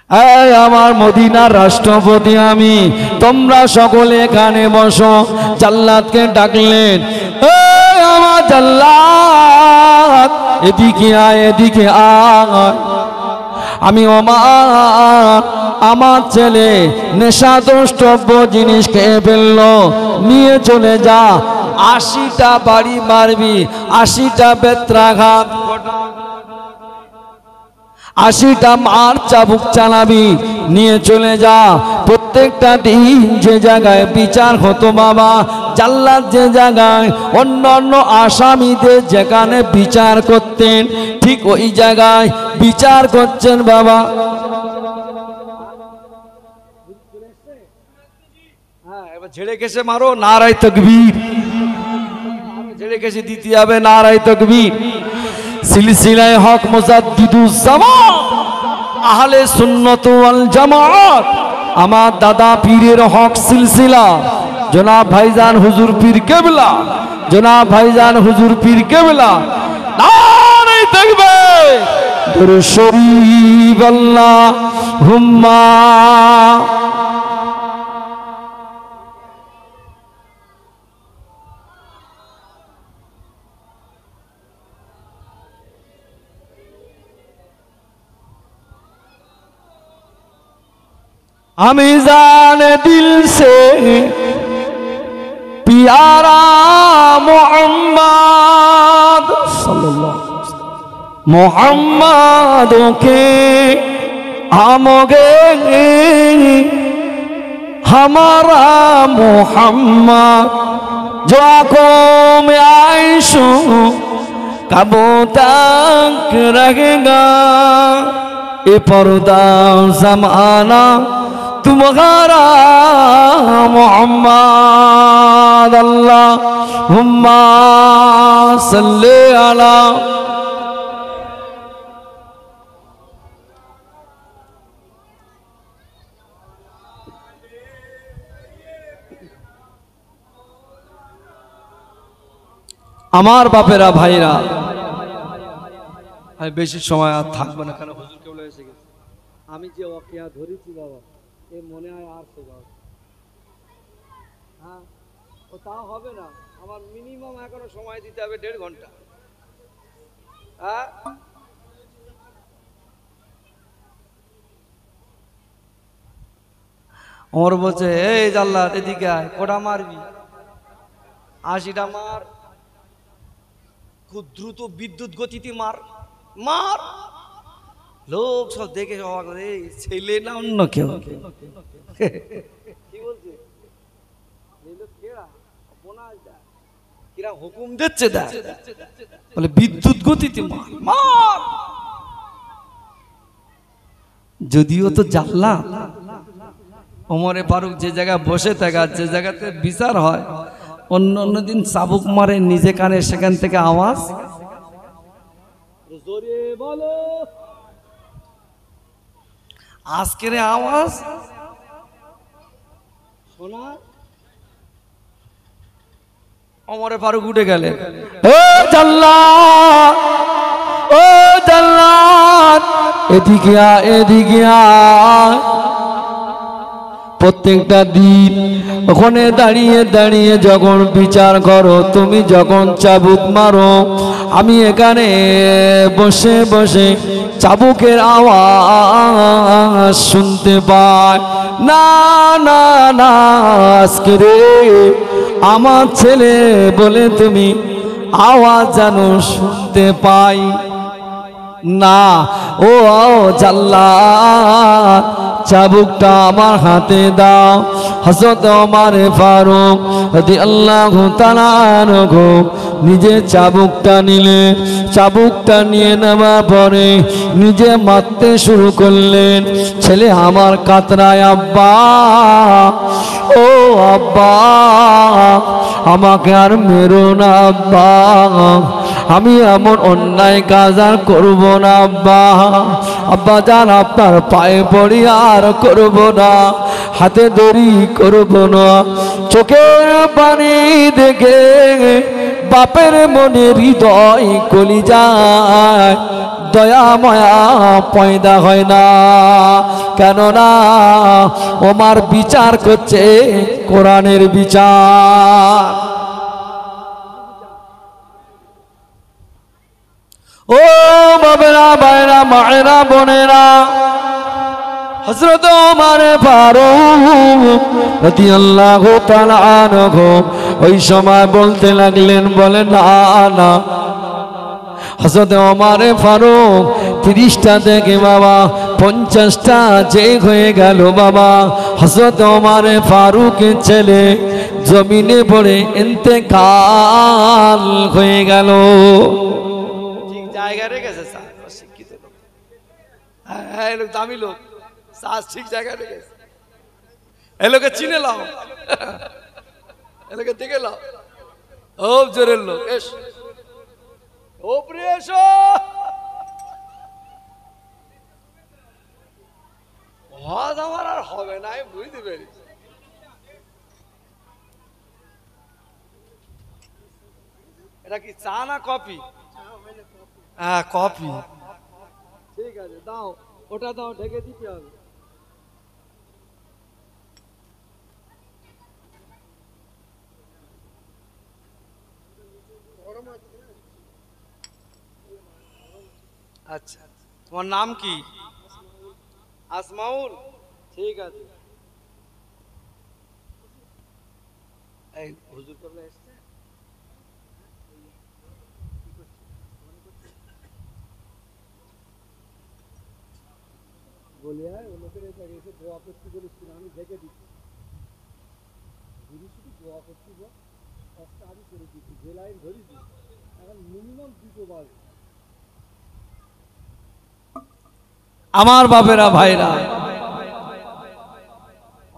এই আমার মদিনার রাষ্ট্রপতি আমি, তোমরা সকলে এখানে বসো। জাল্লাদকে ডাকলেন, এই আমার জাল্লাদ এদিকে আয়, এদিকে আয়। আমি ওমর আমার ছেলে নেশাদ্রষ্টব্য জিনিস খেয়ে ফেললো, নিয়ে চলে যা, 80টা বাড়ি মারবি, 80টা বেত্রাঘাত, 80টা মার চাবুক চালাবি, নিয়ে চলে যা। প্রত্যেকটা দিন যে জায়গায় বিচার হতো বাবা, জাল্লাদ যে জায়গায় অন্যান্য আসামিদের যেখানে বিচার করতেন, ঠিক ওই জায়গায় বিচার করছেন বাবা। হ্যাঁ, এবার ঝেড়ে কেসে মারো, নারায়ে তাকবীর, ঝেড়ে কেসে দিতে হবে নারায়ে তাকবীর। সিলসিলায়ে হক মুজাদ্দিদুজ জামান আহলে সুন্নাত ওয়াল জামাত, আমার দাদা পীরের হক সিলসিলা জনাব ভাইজান হুজুর পীর কেবলা, জনাব ভাইজান হুজুর পীর কেবলা, নারায়ে তাকবীর, দুরূদ শরীফ আল্লাহুম্মা। আমি জানে দিল সে प्यारा मोहम्मद मोहम्मदों के आमोगे हमारा मोहम्मद जो आंखों में आइशो कबो तक रहेगा ये पर्दा ज़माना तुम्हारा मोहम्मद अल्लाहुम्मा सल्ले अला। আমার বাপেরা ভাইরা, আমি বেশি সময় আর থাকবো না, কেন হুজুর কেবল এসে গেছে। আমি যে ওয়াকিয়া ধরেছি বাবা, এ মনে হয় আর সে বাবা, হ্যাঁ ও তাও হবে না, আমার মিনিমাম এখনো সময় দিতে হবে 1.5 ঘন্টা। হ্যাঁ ওমর বলছে, এই জাল্লাদ এদিকে আয়, কোটা মারবি? 80টা মার, খুব দ্রুত বিদ্যুৎ গতিতে মার মার। লোক সব দেখে অবাক, এই ছেলে না অন্য কেউ? কি বলছে? কিরা হুকুম দিচ্ছে, বলে বিদ্যুৎ গতিতে মার মার। যদিও তো জাল্লাদ ওমরে ফারুক যে জায়গায় বসে থাকে, যে জায়গাতে বিচার হয়, অন্য অন্য দিন চাবুক মারে নিজে কানে, সেখান থেকে আওয়াজ জোরে বলো, আজকের আওয়াজ শোনা। ওমরে ফারুক উঠে গেলেন, ও জাল্লাদ, ও জাল্লাদ এদিকে আয়, এদিকে আয়। প্রত্যেকটা দিন ওখানে দাঁড়িয়ে দাঁড়িয়ে যখন বিচার করো, তুমি যখন চাবুক মারো, আমি এখানে বসে বসে চাবুকের আওয়াজ শুনতে পাই। না না না, আজকে রে আমার ছেলে বলে তুমি আওয়াজ যেন শুনতে পাই না। ও জাল্লাদ চাবুকটা আমার হাতে দাও। হযরত ওমর ফারুক রাদিয়াল্লাহু তাআলা আনহু নিজে চাবুকটা নিলেন। চাবুকটা নিয়ে নেওয়ার পরে নিজে মারতে শুরু করলেন। ছেলে আমার কাতরায়, আব্বা ও আব্বা আমাকে আর মেরো না আব্বা, আমি এমন অন্যায় কাজ আর করব না আব্বা। আব্বা জান আপনার পায়ে পড়ি আর করব না, হাতে দড়ি করব না। চোখের পানি দেখে বাপের মনে হৃদয় কলিজায় দয়া মায়া পয়দা হয় না, কেননা ওমর বিচার করছে কোরআনের বিচার। ও বাবেরা ভাইরা মায়েরা বোনেরা, হযরত ওমর ফারুক রাদিয়াল্লাহু তাআলা আনহু ওই সময় বলতে লাগলেন, বলে না না, হযরত ওমর ফারুক 30টা থেকে বাবা 50টা যে হয়ে গেল বাবা। হযরত ওমর ফারুকের ছেলে জমিনে পড়ে ইন্তেকাল হয়ে গেল। ঠিক জায়গা রেখেছে স্যার, শিক্ষিত লোক, হ্যাঁ লোক দামি লোক, স্যার ঠিক জায়গা রেখেছে। এ লোকে চিনে লাও, এ লোকে দেখে লাও, ও জোরের লোক, এস ওপরে এসো। হজ আমার আর হবে না, বুঝতে পেরেছি। এটা কি চা না কফি? হ্যাঁ কফি, ঠিক আছে দাও, ওটা দাও, ঢেকে দিতে হবে। আচ্ছা, তোমার নাম কি? আসমাউল, ঠিক আছে। এই হুজুর করলে এসছে, বলিয়া লোকের এসে দোয়া করতে বলেছিল, আমি ঢেকে দিচ্ছি, শুধু দোয়া করতে আমি করে দিচ্ছি, যে লাইন ধরেছি এখন মিনিমাম 2টো বাজে। আমার বাপেরা ভাইরা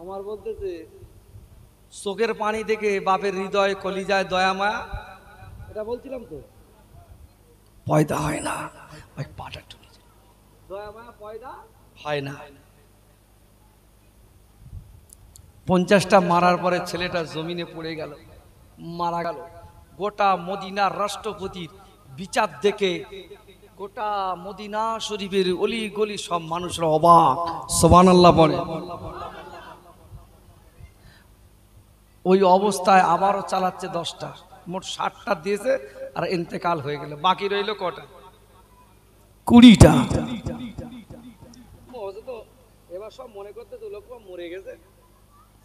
আমার বলতেছে, চোখের পানি থেকে বাপের হৃদয় কলিজায় দয়া মায়া, এটা বলছিলাম তো, পয়দা হয় না, ওই পাটা টুকে দয়া মায়া পয়দা হয় না। 50টা মারার পরে ছেলেটা জমিনে পড়ে গেল, মারা গেল। গোটা মদিনার রাষ্ট্রপতির বিচার দেখে গোটা মদিনা শরীফের অলি গলি সব মানুষরা অবাক, সুবহানাল্লাহ বলে। ওই অবস্থায় আবারও চালাচ্ছে 10টা, মোট 60টা দিয়েছে, আর ইন্তেকাল হয়ে গেল। বাকি রইল কটা? 20টা। এবার সব মনে করতে তো লোক মরে গেছে,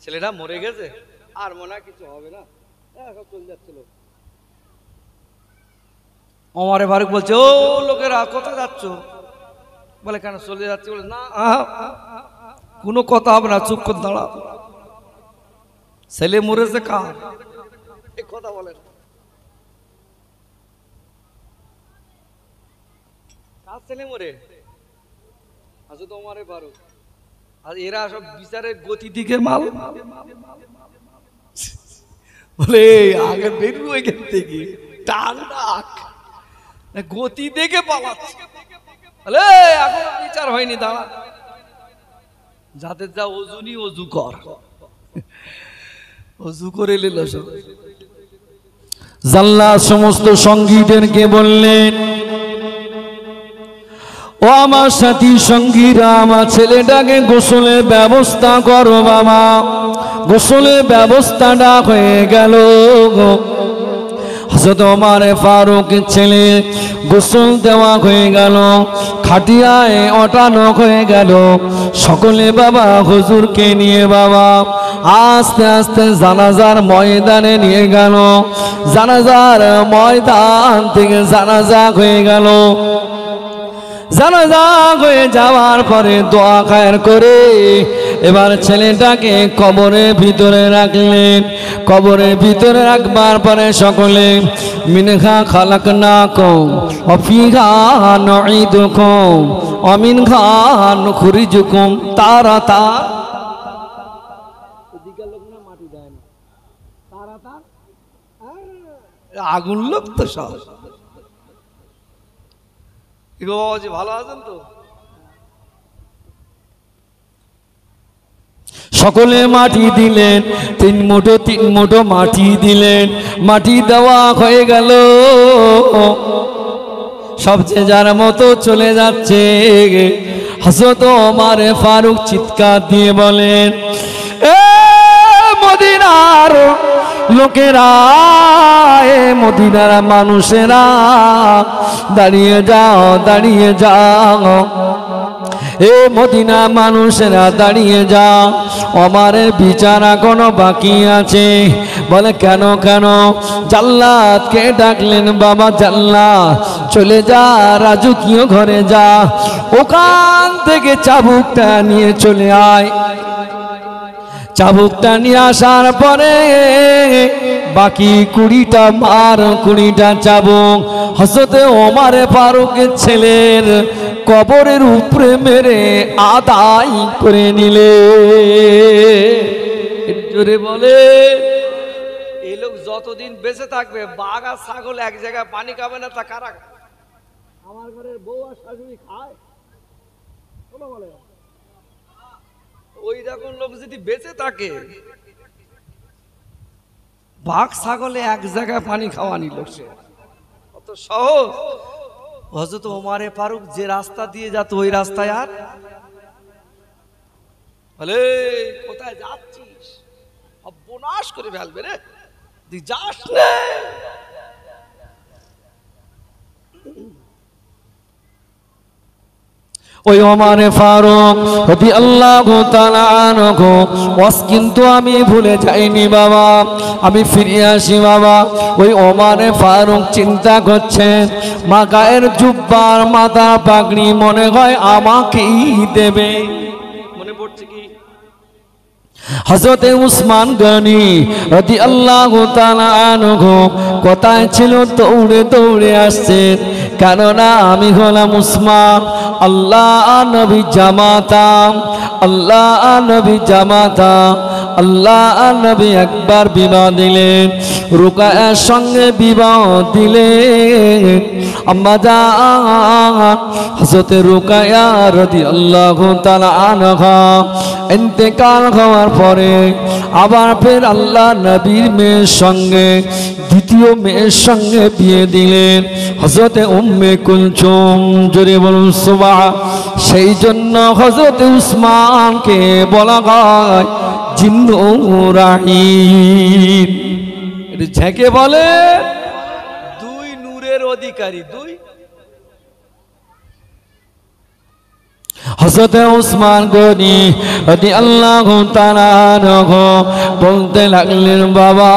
ছেলেটা মরে গেছে, আর মনে হয় কিছু হবে না, সব চলে যাচ্ছিল। ওমর ফারুক বলছে, ও লোকেরা কোথায় যাচ্ছ? বলে কেন চলে যাচ্ছে? বলে না, কোনো কথা হবে না, চুপ করে দাঁড়া। ছেলে মরেছে কার? এই কথা বলে না, কার ছেলে মরে? হযরত ওমর ফারুক। আর এরা সব বিচারের গতি দিকে মাল, বলে আগে বেরু এখান থেকে, টান ডাক, গতি দেখে পালাচ্ছে। বলে এখন বিচার হয়নি, দাঁড়া, যাদের যা ওজুনি ওজু কর। ওজু করে নিল সব। জাল্লাদ সমস্ত সঙ্গীদেরকে বললেন, ও আমার সাথী সঙ্গীরা, আমার ছেলেটাকে গোসলের ব্যবস্থা করো বাবা। গোসলের ব্যবস্থাটা হয়ে গেল। হযরত ওমর ফারুকের ছেলে গোসল দেওয়া হয়ে গেল, খাটিয়ায় ওঠানো হয়ে গেল। সকলে বাবা হুজুরকে নিয়ে বাবা আস্তে আস্তে জানাজার ময়দানে নিয়ে গেল। জানাজার ময়দান থেকে জানাজা হয়ে গেল। জানাজা হয়ে যাওয়ার পরে দোয়া খায়ের করে এবার ছেলেটাকে কবরের ভিতরে রাখলেন। কবরের ভিতরে রাখবার পরে সকলে মিনহা খালাকনাকুম ওয়া ফিহা নুঈদুকুম ওয়া মিনহা নুখরিজুকুম তারাতা। এদিকে লোক না মাটি দেয় না, তারাতা আগুন লোক তো সব। ভালো আছেন তো? সকলে মাটি দিলেন, 3 মুঠো মাটি দিলেন। মাটি দেওয়া হয়ে গেল, সবচেয়ে যার মতো চলে যাচ্ছে। হযরত ওমর ফারুক চিৎকার দিয়ে বলেন, এ মদিনার লোকেরা, এ মদিনার মানুষেরা দাঁড়িয়ে যাও, দাঁড়িয়ে যাও, এ মদিনা মানুষেরা দাঁড়িয়ে যাও, ওমরের বিচার এখনো বাকি আছে। বলে কেন কেন? জাল্লাদকে ডাকলেন, বাবা জাল্লাদ চলে যা, রাজকীয় ঘরে যা, ওখান থেকে চাবুকটা নিয়ে চলে আয়। চাবুকটা নিয়ে আসার পরে বাকি 20টা মার, 20টা চাবুক হযরত ওমর ফারুকের ছেলের কবরের উপরে মেরে আদায় করে নিলে। জোরে বলে, এই লোক যতদিন বেঁচে থাকবে বাঘ আর ছাগল এক জায়গায় পানি খাবে না, তা কারা? আমার ঘরের বউ আর শাশুড়ি খায়? বলে ওই রকম লোক যদি বেঁচে থাকে, বাঘ ছাগলে এক জায়গায় পানি খাওয়ানি লোক, সে অত সহজ? হযরত ওমর ফারুক যে রাস্তা দিয়ে যেত ওই রাস্তায় আর বলে কোথায় যাচ্ছিস, সর্বনাশ করে ফেলবে রে, তুই যাস না। ওই ওমর ফারুক রাদিয়াল্লাহু তাআলা আনহু ওয়াজ কিন্তু আমি ভুলে যাইনি বাবা, আমি ফিরে আসি বাবা। ওই ওমর ফারুক চিন্তা করছেন, মা গায়ের জুব্বার মাথা পাগড়ি মনে হয় আমাকেই দেবে। মনে পড়ছে কি হযরত উসমান গনি রাদিয়াল্লাহু তাআলা আনহু কোথায় ছিল? দৌড়ে দৌড়ে আসছেন, কেননা আমি হলাম উসমান, আল্লাহ নবী জামাতা, আল্লাহ নবী জামাতা, আল্লাহ নবী একবার বিবাহ দিলেন, রুকায়ার সঙ্গে বিবাহ দিলেন। আম্মা জান হযরত রুকায়া রাদিয়াল্লাহু তাআলা আনহা ইন্তেকাল হওয়ার পরে আবার ফের আল্লাহ নবীর মেয়ের সঙ্গে, দ্বিতীয় মেয়ের সঙ্গে বিয়ে দিলেন, হযরত উম্মে কুলসুম। জোরে বলুন সুবহান। সেই জন্য হযরত উসমানকে বলা হয় জিন্নুরাইন। এটা ঝেঁকে বলে দুই নূরের অধিকারী, দুই। হযরত উসমান গনি রাদিয়াল্লাহু তাআলা আনহু বলতে লাগলেন, বাবা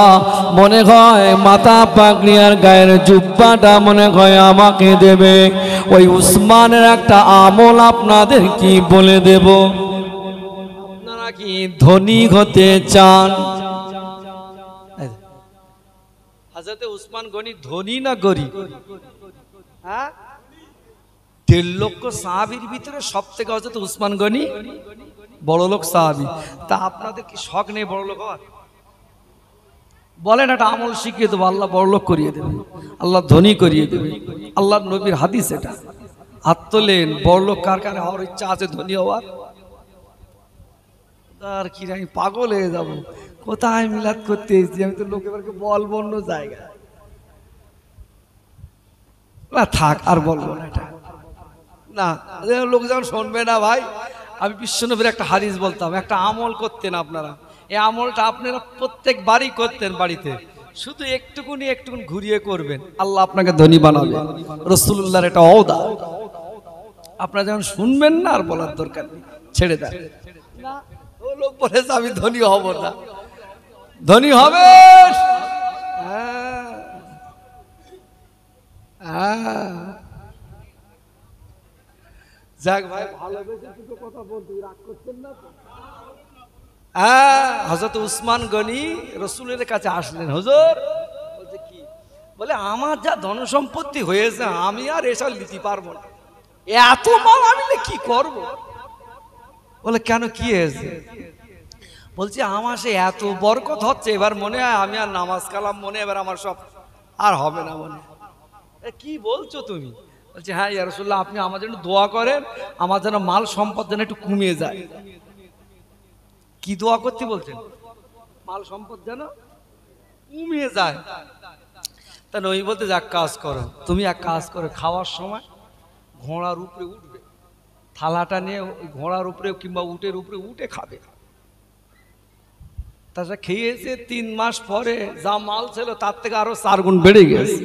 মনে হয় মাথা পাগড়ি আর গায়ের জুব্বাটা মনে হয় আমাকে দেবে। ওই উসমানের একটা আমল আপনাদের কি বলে দেব। আপনারা কি ধনী হতে চান? হযরত উসমান গনি ধনী না গরিব? হ্যাঁ, 1.5 লক্ষ সাহাবীর ভিতরে সব থেকে হযরত উসমান গনি বড় লোক সাহাবী। তা আপনাদের কি শখ নেই বড় লোক হওয়ার? বলেন একটা আমল শিখিয়ে দেবো, আল্লাহ বড় লোক করিয়ে দেবে, আল্লাহ ধনী করিয়ে দেবে। আল্লাহর নবীর হাদিস এটা। হাত তোলেন, বড় লোক কার কার হওয়ার ইচ্ছা আছে ধনী হওয়ার? আর কি আমি পাগল হয়ে যাব, কোথায় মিলাদ করতে এসেছি আমি, তো লোকেরকে বলবো অন্য জায়গায়। না থাক, আর বলবো না এটা, না লোক যখন শুনবে না ভাই। আমি বিশ্বনবীর একটা হাদিস বলতাম, একটা আমল করতেন আপনারা, এই আমলটা আপনারা প্রত্যেক বাড়ি করতেন, বাড়িতে শুধু একটুকুনি ঘুরিয়ে করবেন, আল্লাহ আপনাকে ধনী বানাবে। রাসূলুল্লাহর এটা ওয়াদা। আপনারা যখন শুনবেন না আর বলার দরকার নেই, ছেড়ে দেন। না ও লোক বলেছে আমি ধনী হব না, ধনী হবে। যাক ভাই, ভালোবেসে দুটো কথা বলতে রাগ করছেন না তো? হযরত উসমান গনি রাসূলের কাছে আসলেন, হুজুর বলছে কি? বলে আমার যা ধন সম্পত্তি হয়েছে আমি আর এসব নিতে পারবো না, এত মাল আমি কি করব? বলে কেন, কি হয়েছে? বলছি আমার সে এত বরকত হচ্ছে, এবার মনে হয় আমি আর নামাজ কালাম মনে, এবার আমার সব আর হবে না মনে। কি বলছো তুমি? বলছে হ্যাঁ ইয়া রাসূলুল্লাহ, আপনি আমার জন্য দোয়া করেন, আমার যেন মাল সম্পদ যেন একটু কমিয়ে যায়। কি দোয়া করতে বলছেন? মাল সম্পদ যেন কমিয়ে যায়। তাহলে ওই বলতে এক কাজ করো, তুমি এক কাজ করো, খাওয়ার সময় ঘোড়ার উপরে উঠবে, থালাটা নিয়ে ঘোড়ার উপরে কিংবা উটের উপরে উঠে খাবে। তাছাড়া খেয়েছে 3 মাস পরে যা মাল ছিল তার থেকে আরো 4 গুণ বেড়ে গেছে।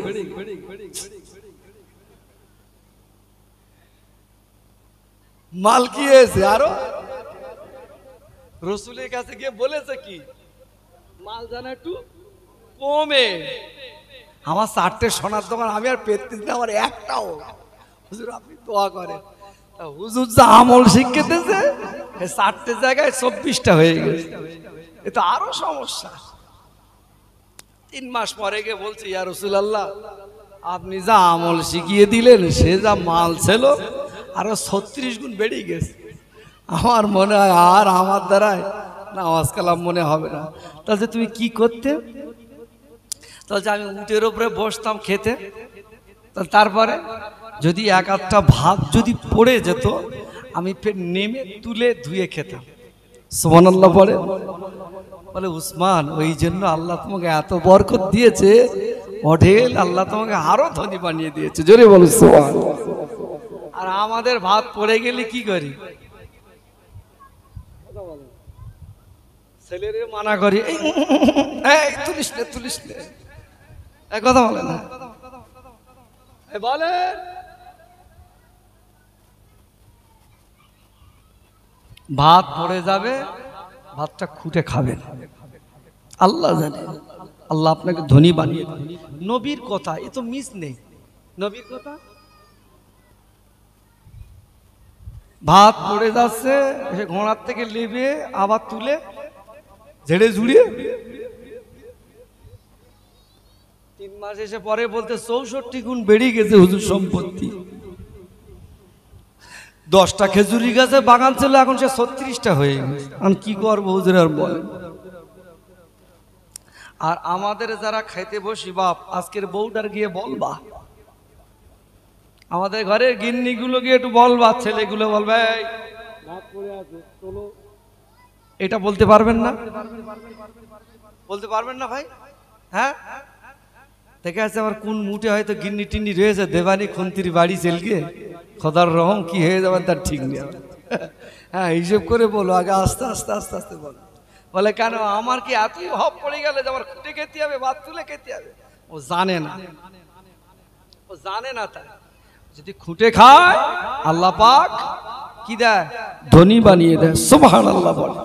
মাল কি হয়েছে আরো? রসুলের কাছে গিয়ে বলেছে কি মাল জানা একটু কমে। আমার 4টে সোনার দোকান, আমি আর পেতে না, আমার একটাও। হুজুর আপনি দোয়া করেন। হুজুর যা আমল শিখিয়েছে 4টে জায়গায় 24টা হয়ে গেছে। এ তো আরো সমস্যা। 3 মাস পরে গিয়ে বলছে ইয়া রাসূলুল্লাহ, আপনি যা আমল শিখিয়ে দিলেন সে যা মাল ছিল আরো 36 গুণ বেড়ে গেছে। আমার মনে হয় আর আমার দ্বারায় নামাজ কালাম মনে হবে না। তাহলে তুমি কি করতে? তাহলে আমি উটের উপরে বসতাম খেতে, তারপরে যদি 1-8টা ভাত যদি পড়ে যেত আমি ফের নেমে তুলে ধুয়ে খেতাম। সুবহানাল্লাহ পড়ে। বলে উসমান, ওই জন্য আল্লাহ তোমাকে এত বরকত দিয়েছে, অঢেল আল্লাহ তোমাকে আরো ধনী বানিয়ে দিয়েছে। জোরে বলো সুবহানাল্লাহ। আর আমাদের ভাত পড়ে গেলে কি করি? ছেলেরে মানা করি, এই তুলিস নে, কথা বলে না। বলে ভাত পড়ে যাবে, ভাতটা খুঁটে খাবেন, আল্লাহ জানে। আল্লাহ আপনাকে ধনী বানিয়ে। নবীর কথা, এ তো মিস নেই। নবীর কথা, ভাত পড়ে যাচ্ছে, সে ঘোড়ার থেকে নেবে আবার তুলে ঝেড়ে ঝুড়িয়ে 3 মাস এসে পরে বলতে 64 গুণ বেড়ে গেছে হুজুর সম্পত্তি। 10টা খেজুরি গাছে বাগান ছিল, এখন সে 36টা হয়ে গেছে। আমি কি করবো হুজুর আর বলেন। আর আমাদের যারা খাইতে বসি, বাপ আজকের বউটার গিয়ে বলবা, আমাদের ঘরের গিন্নিগুলো গিয়ে একটু বলবা, ছেলেগুলো বলবে এটা বলতে পারবেন না? বলতে পারবেন না ভাই? হ্যাঁ, দেখে আছে আমার কোন মুটে হয়তো গিন্নি টিন্নি রয়েছে, দেবানি খুন্তির বাড়ি চেলকে খোদার রহম কি হয়ে যাবে তার ঠিক নেই। হ্যাঁ, হিসেব করে বলো আগে, আস্তে আস্তে আস্তে আস্তে বলো। বলে কেন আমার কি এতই হপ পড়ে গেলে যে আমার খুঁটে খেতে হবে, ভাত তুলে খেতে হবে? ও জানে না, ও জানে না। তাই যদি খুঁটে খায় আল্লাহ পাক কি দেয়? ধনী বানিয়ে দেয়। সুবহানাল্লাহ বলে।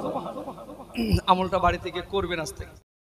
আমলটা বাড়ি থেকে করবেন আজ থেকে।